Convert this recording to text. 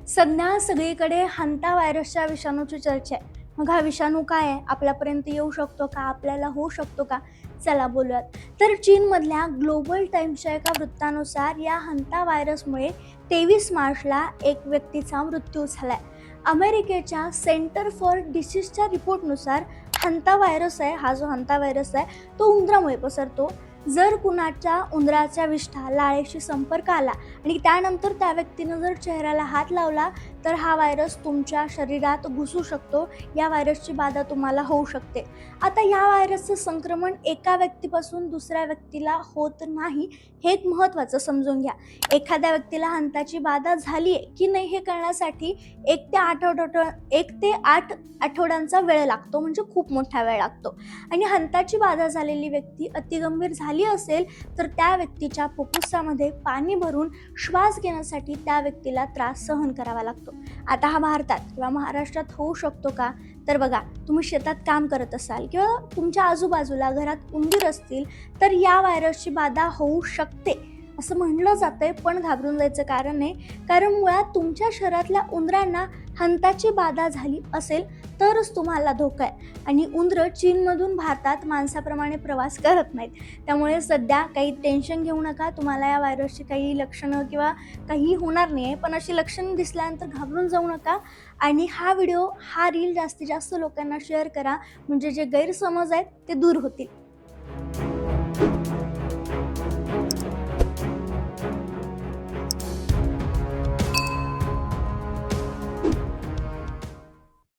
सध्या सगळीकडे हंता व्हायरसच्या विषाणूची चर्चा आहे. मग हा विषाणू काय आहे? आपल्यापर्यंत येऊ शकतो का? आपल्याला होऊ शकतो का? चला बोलूयात. तर चीनमधल्या ग्लोबल टाइम्सच्या एका वृत्तानुसार या हंता व्हायरसमुळे 23 मार्चला एक व्यक्तीचा मृत्यू झालाय. अमेरिकेच्या सेंटर फॉर डिसीजच्या रिपोर्टनुसार हंता व्हायरस आहे, हा जो हंता व्हायरस आहे तो उंदरामुळे पसरतो. जर कुणाच्या उंदराच्या विष्ठा लाळेशी संपर्क आला आणि त्यानंतर त्या व्यक्तीनं जर चेहऱ्याला हात लावला तर हा व्हायरस तुमच्या शरीरात घुसू शकतो. या व्हायरसची बाधा तुम्हाला होऊ शकते. आता या व्हायरसचं संक्रमण एका व्यक्तीपासून दुसऱ्या व्यक्तीला होत नाही, हे एक महत्त्वाचं समजून घ्या. एखाद्या व्यक्तीला हंताची बाधा झाली आहे की नाही हे कळण्यासाठी 1 ते 8 आठवड्यांचा वेळ लागतो, म्हणजे खूप मोठा वेळ लागतो. आणि हंताची बाधा झालेली व्यक्ती अतिगंभीर झाली असेल तर त्या व्यक्तीच्या फुफ्फुसामध्ये पाणी भरून श्वास घेण्यासाठी त्या व्यक्तीला त्रास सहन करावा लागतो. आता हा भारतात किंवा महाराष्ट्रात होऊ शकतो का? तर बघा, तुम्ही शेतात काम करत असाल किंवा तुमच्या आजूबाजूला घरात उंदीर असतील तर या व्हायरसची बाधा होऊ शकते असं म्हणलं जातंय, पण घाबरून जायचं कारण नाही. कारण मुळात तुमच्या शहरातल्या उंदरांना हंताची बाधा झाली असेल तरच तुम्हाला धोका आहे. आणि उंदरं चीनमधून भारतात माणसाप्रमाणे प्रवास करत नाहीत. त्यामुळे सध्या काही टेन्शन घेऊ नका. तुम्हाला या व्हायरसची काही लक्षणं किंवा काही होणार नाही आहे, पण अशी लक्षणं दिसल्यानंतर घाबरून जाऊ नका. आणि हा रील जास्तीत जास्त लोकांना शेअर करा, म्हणजे जे गैरसमज आहेत ते दूर होतील.